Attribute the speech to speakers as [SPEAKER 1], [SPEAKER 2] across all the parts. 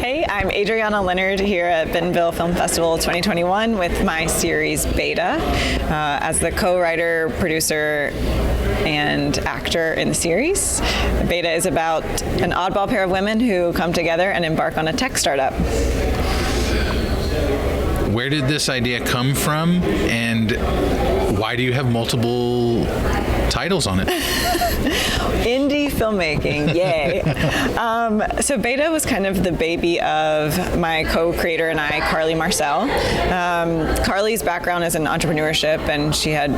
[SPEAKER 1] Hey, I'm Adriana Leonard here at Bentonville Film Festival 2021 with my series Beta as the co-writer, producer, and actor in the series. Beta is about an oddball pair of women who come together and embark on a tech startup.
[SPEAKER 2] Where did this idea come from, and why do you have multiple titles on it?
[SPEAKER 1] Indie filmmaking, yay. So Beta was kind of the baby of my co-creator and I, Carly Marcel. Carly's background is in entrepreneurship, and she had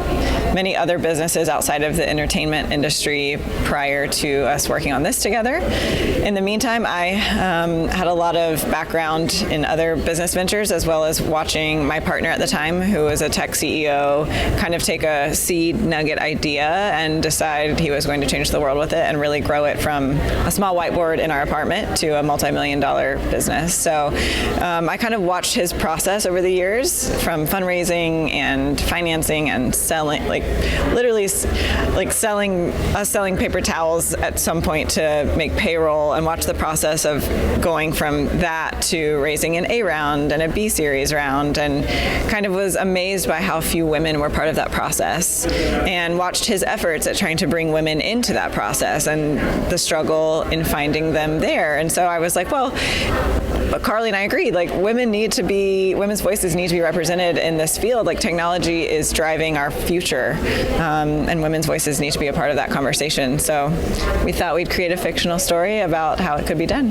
[SPEAKER 1] many other businesses outside of the entertainment industry prior to us working on this together. In the meantime, I had a lot of background in other business ventures, as well as watching my partner at the time, who was a tech CEO, kind of take a seed nugget idea and decide he was going to change the world with it and really grow it from a small whiteboard in our apartment to a multi-million-dollar business. So I kind of watched his process over the years, from fundraising and financing and selling, selling paper towels at some point to make payroll, and watch the process of going from that to raising an A round and a B series round, and kind of was amazed by how few women were part of that process, and watched his efforts at trying to bring women into that process and the struggle in finding them there. And so I was like, well, but Carly and I agreed, women's voices need to be represented in this field. Like, technology is driving our future, and women's voices need to be a part of that conversation. So we thought we'd create a fictional story about how it could be done.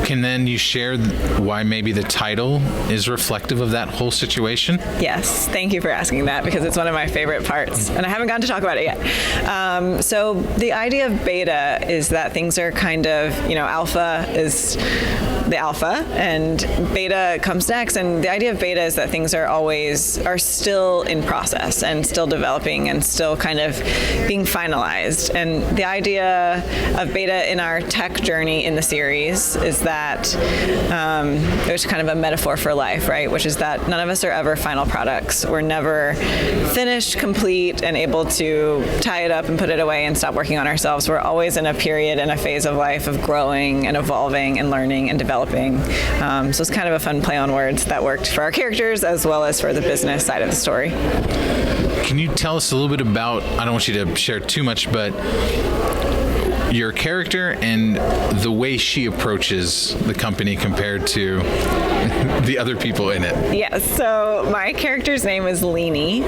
[SPEAKER 2] Can then you share why maybe the title is reflective of that whole situation?
[SPEAKER 1] Yes, thank you for asking that, because it's one of my favorite parts, and I haven't gotten to talk about it yet. So the idea of beta is that things are kind of, alpha is the alpha, and beta comes next. And the idea of beta is that things are still in process and still developing and still kind of being finalized. And the idea of beta in our tech journey in the series is that it was kind of a metaphor for life, right? Which is that none of us are ever final products. We're never finished, complete, and able to tie it up and put it away and stop working on ourselves. We're always in a period and a phase of life of growing and evolving and learning and developing. So it's kind of a fun play on words that worked for our characters as well as for the business side of the story.
[SPEAKER 2] Can you tell us a little bit about, I don't want you to share too much, but your character and the way she approaches the company compared to the other people in it?
[SPEAKER 1] Yes, so my character's name is Leni.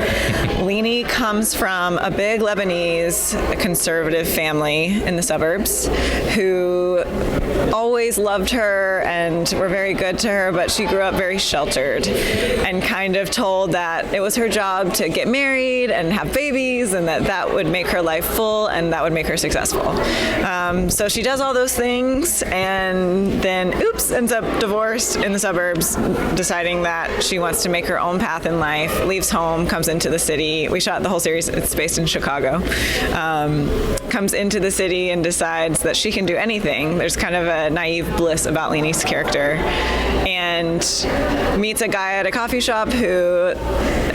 [SPEAKER 1] Leni comes from a big Lebanese conservative family in the suburbs who always loved her and were very good to her, but she grew up very sheltered and kind of told that it was her job to get married and have babies, and that would make her life full and that would make her successful. So she does all those things, and then ends up divorced in the suburbs, deciding that she wants to make her own path in life, leaves home, comes into the city. We shot the whole series, it's based in Chicago. Comes into the city and decides that she can do anything. There's kind of a naive bliss about Leni's character, and meets a guy at a coffee shop who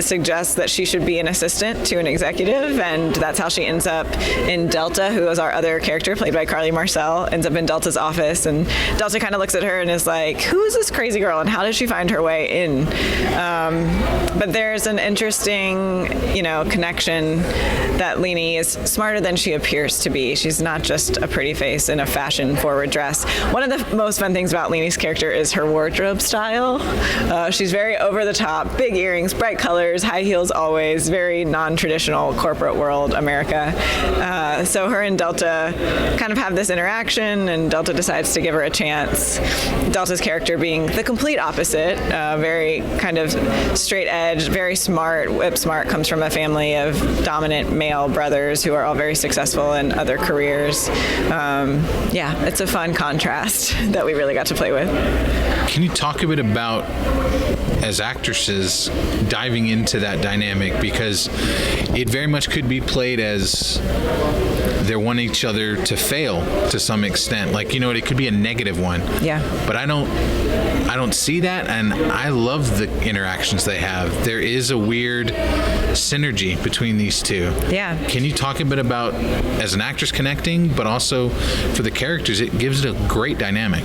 [SPEAKER 1] suggests that she should be an assistant to an executive, and that's how she ends up in Delta, who is our other character, played by Carly Marcel, ends up in Delta's office, and Delta kind of looks at her and is like, who is this crazy girl and how did she find her way in? But there's an interesting, connection that Leni is smarter than she appears to be. She's not just a pretty face in a fashion-forward dress. One of the most fun things about Leni's character is her wardrobe style. She's very over-the-top, big earrings, bright colors, high heels always, very non-traditional corporate world America. So her and Delta kind of have this interaction, and Delta decides to give her a chance. Delta's character being the complete opposite, very kind of straight edge, very smart, whip smart, comes from a family of dominant male brothers who are all very successful in other careers. It's a fun contrast that we really got to play with.
[SPEAKER 2] Can you talk a bit about, as actresses, diving into that dynamic? Because it very much could be played as they want each other to fail to some extent. Like, you know, it could be a negative one.
[SPEAKER 1] Yeah.
[SPEAKER 2] But I don't see that, and I love the interactions they have. There is a weird synergy between these two.
[SPEAKER 1] Yeah.
[SPEAKER 2] Can you talk a bit about, as an actress, connecting, but also for the characters, it gives it a great dynamic.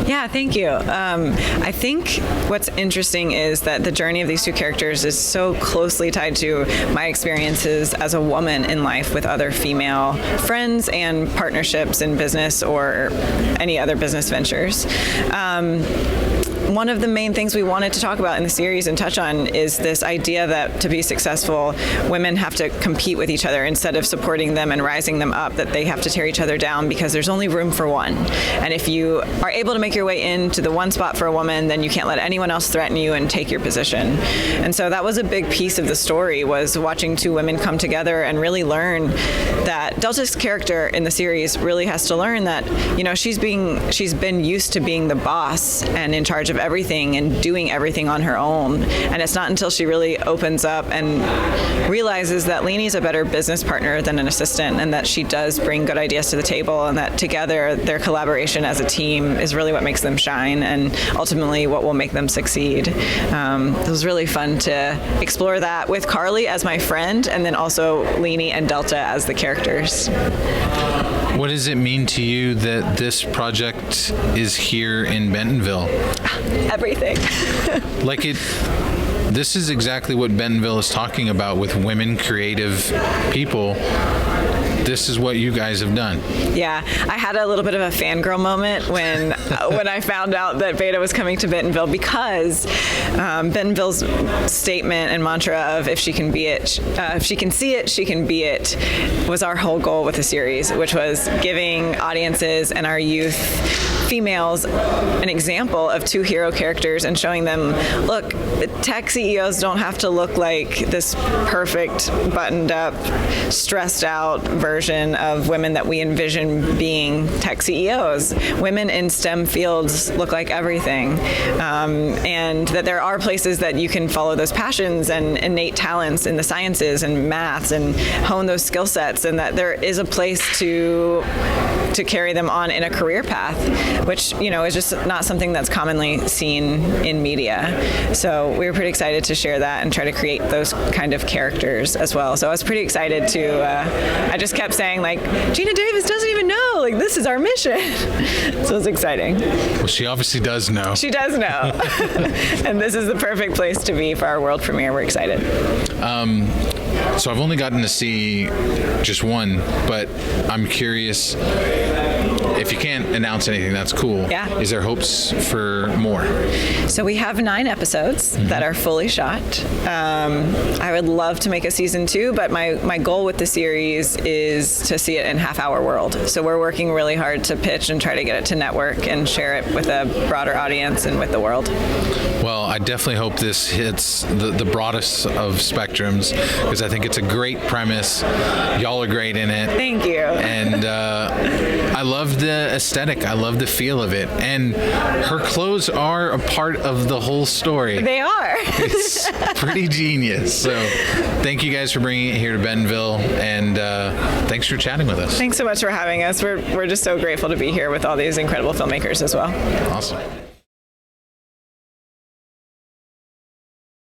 [SPEAKER 1] Yeah, thank you. I think what's interesting is that the journey of these two characters is so closely tied to my experiences as a woman in life with other female friends and partnerships in business or any other business ventures. One of the main things we wanted to talk about in the series and touch on is this idea that to be successful, women have to compete with each other instead of supporting them and rising them up, that they have to tear each other down because there's only room for one. And if you are able to make your way into the one spot for a woman, then you can't let anyone else threaten you and take your position. And so that was a big piece of the story, was watching two women come together and really learn that Delta's character in the series really has to learn that, you know, she's been used to being the boss and in charge of everything and doing everything on her own. And it's not until she really opens up and realizes that Leanie's a better business partner than an assistant, and that she does bring good ideas to the table, and that together their collaboration as a team is really what makes them shine and ultimately what will make them succeed. It was really fun to explore that with Carly as my friend, and then also Leanie and Delta as the characters.
[SPEAKER 2] What does it mean to you that this project is here in Bentonville?
[SPEAKER 1] Everything.
[SPEAKER 2] This is exactly what Bentonville is talking about with women, creative people. This is what you guys have done. Yeah,
[SPEAKER 1] I had a little bit of a fangirl moment when I found out that Beta was coming to Bentonville, because Bentonville's statement and mantra of if she can be it, if she can see it, she can be it, was our whole goal with the series, which was giving audiences and our youth females an example of two hero characters and showing them, look, tech CEOs don't have to look like this perfect, buttoned up, stressed out version of women that we envision being tech CEOs. Women in STEM fields look like everything, and that there are places that you can follow those passions and innate talents in the sciences and maths and hone those skill sets, and that there is a place to carry them on in a career path, which, you know, is just not something that's commonly seen in media. So we were pretty excited to share that and try to create those kind of characters as well. So I was pretty excited to, I just kept saying, like, Gina Davis doesn't even know, like, this is our mission. So it's exciting.
[SPEAKER 2] Well, she obviously does know.
[SPEAKER 1] She does know. And this is the perfect place to be for our world premiere. We're excited.
[SPEAKER 2] So I've only gotten to see just one, but I'm curious, if you can't announce anything, that's cool.
[SPEAKER 1] Yeah.
[SPEAKER 2] Is there hopes for more?
[SPEAKER 1] So we have 9 episodes that are fully shot. I would love to make a season 2, but my goal with the series is to see it in half-hour world. So we're working really hard to pitch and try to get it to network and share it with a broader audience and with the world.
[SPEAKER 2] Well, I definitely hope this hits the broadest of spectrums, because I think it's a great premise. Y'all are great in it.
[SPEAKER 1] Thank you.
[SPEAKER 2] And I love the aesthetic. I love the feel of it. And her clothes are a part of the whole story.
[SPEAKER 1] They are.
[SPEAKER 2] It's pretty genius. So thank you guys for bringing it here to Bentonville, and thanks for chatting with us.
[SPEAKER 1] Thanks so much for having us. We're just so grateful to be here with all these incredible filmmakers as well.
[SPEAKER 2] Awesome.